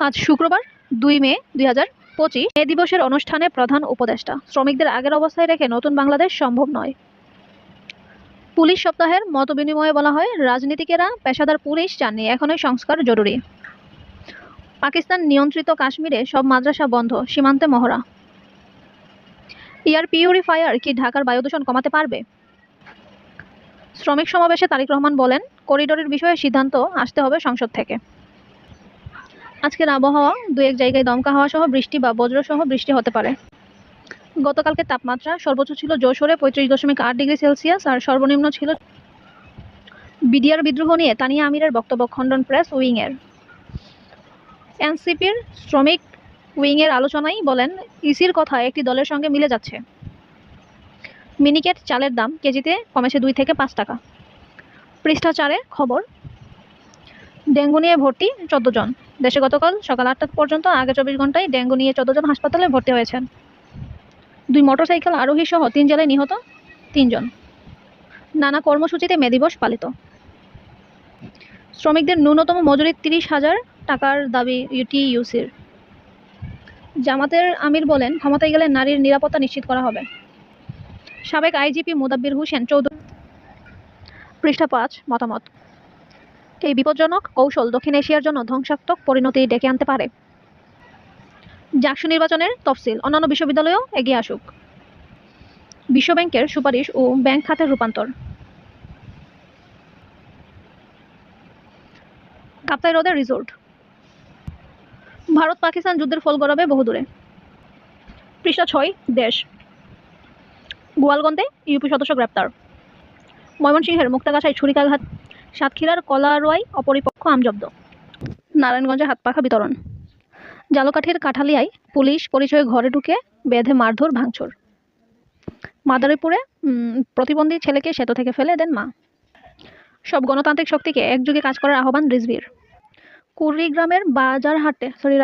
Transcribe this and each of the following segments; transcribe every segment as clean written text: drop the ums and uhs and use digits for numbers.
আজ শুক্রবার ২ মে ২০২৫ মে দিবসের অনুষ্ঠানে প্রধান উপদেষ্টা শ্রমিকদের আগের অবস্থায় রেখে নতুন বাংলাদেশ সম্ভব নয়। পুলিশ সপ্তাহের মতবিনিময়ে বলা হয়, রাজনীতিকেরা পেশাদার পুলিশ চাননি, এখনই সংস্কার জরুরি। পাকিস্তান নিয়ন্ত্রিত কাশ্মীরে সব মাদ্রাসা বন্ধ, সীমান্তে মহড়া। এয়ার পিউরিফায়ার কি ঢাকার বায়ুদূষণ কমাতে পারবে? শ্রমিক সমাবেশে তারেক রহমান বলেন, করিডোরের বিষয়ে সিদ্ধান্ত আসতে হবে সংসদ থেকে। আজকের আবহাওয়া, দু-এক জায়গায় দমকা হাওয়া সহ বৃষ্টি বা বজ্রসহ বৃষ্টি হতে পারে। গতকালকে তাপমাত্রা সর্বোচ্চ ছিল যশোরে ৩৫.৮ ডিগ্রি সেলসিয়াস আর সর্বনিম্ন ছিল। বিডিআর বিদ্রোহ নিয়ে তানিয়া আমিরের বক্তব্য খণ্ডন প্রেস উইংয়ের। এনসিপির শ্রমিক উইংয়ের আলোচনায় বলেন, ইসির কথা একটি দলের সঙ্গে মিলে যাচ্ছে। মিনিকেট চালের দাম কেজিতে কমেছে ২ থেকে ৫ টাকা। পৃষ্ঠা ৪-এ খবর। ডেঙ্গু নিয়ে ভর্তি ১৪ জন। দেশে গতকাল সকাল ৮টা পর্যন্ত আগে ২৪ ঘন্টায় ডেঙ্গু নিয়ে ১৪ জন হাসপাতালে ভর্তি হয়েছেন। ২ মোটরসাইকেল আরোহী সহ ৩ জেলায় নিহত ৩ জন। নানা কর্মসূচিতে মে দিবস পালিত। শ্রমিকদের ন্যূনতম মজুরি ৩০,০০০ টাকার দাবি টিইউসির। জামাতের আমির বলেন, ক্ষমতায় গেলে নারীর নিরাপত্তা নিশ্চিত করা হবে। সাবেক আইজিপি মোদাব্বির হোসেন চৌধুরী। পৃষ্ঠা ৫, মতামত। এই বিপজ্জনক কৌশল দক্ষিণ এশিয়ার জন্য ধ্বংসাত্মক পরিণতি ডেকে আনতে পারে। জাকসু নির্বাচনের তফসিল, অন্যান্য বিশ্ববিদ্যালয়েও এগিয়ে আসুক। বিশ্বব্যাংকের সুপারিশ ও ব্যাংক খাতের রূপান্তর। কাপ্তাই হ্রদের রিসোর্ট। ভারত পাকিস্তান যুদ্ধের ফল গড়াবে বহুদূরে। পৃষ্ঠা ৬, দেশ। গোয়ালগঞ্জে ইউপি সদস্য গ্রেপ্তার। ময়মনসিংহের মুক্তাগাছায় ছুরিকাঘাত। সাতক্ষীরার কলারোয়ায় অপরিপক্ক আম জব্দ। নারায়ণগঞ্জে হাতপাখা বিতরণ। ঝালকাঠির কাঠালিয়ায় পুলিশ পরিচয়ে ঘরে ঢুকে বেঁধে মারধর ভাঙচুর। মাদারীপুরে প্রতিবন্ধী ছেলেকে সেতু থেকে ফেলে দেন মা। সব গণতান্ত্রিক শক্তিকে একযোগে কাজ করার আহ্বান রিজভীর। কুড়িগ্রামের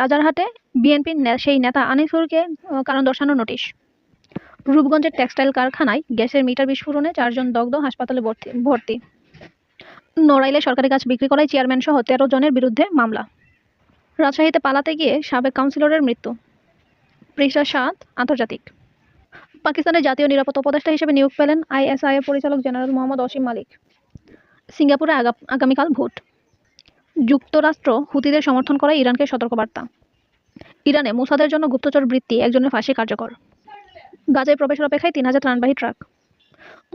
রাজারহাটে বিএনপির সেই নেতা আনিসুরকে কারণ দর্শানোর নোটিশ। রূপগঞ্জের টেক্সটাইল কারখানায় গ্যাসের মিটার বিস্ফোরণে ৪ জন দগ্ধ, হাসপাতালে ভর্তি। নড়াইলে সরকারি গাছ বিক্রি করায় চেয়ারম্যান সহ ১৩ জনের বিরুদ্ধে মামলা। রাজশাহীতে পালাতে গিয়ে সাবেক কাউন্সিলরের মৃত্যু। পৃষ্ঠা ৭, আন্তর্জাতিক। পাকিস্তানের জাতীয় নিরাপত্তা উপদেষ্টা হিসেবে নিয়োগ পেলেন আইএসআইয়ের পরিচালক জেনারেল মোহাম্মদ অসীম মালিক। সিঙ্গাপুরে আগামীকাল ভোট। যুক্তরাষ্ট্র হুতিদের সমর্থন করায় ইরানকে সতর্কবার্তা। ইরানে মোসাদের জন্য গুপ্তচর বৃত্তি, একজনের ফাঁসি কার্যকর। গাজায় প্রবেশের অপেক্ষায় ৩,০০০ ত্রাণবাহী ট্রাক।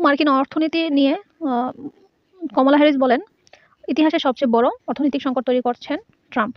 মার্কিন অর্থনীতি নিয়ে কমলা হ্যারিস বলেন, ইতিহাসে সবচেয়ে বড় অর্থনৈতিক সংকট তৈরি করছেন ট্রাম্প।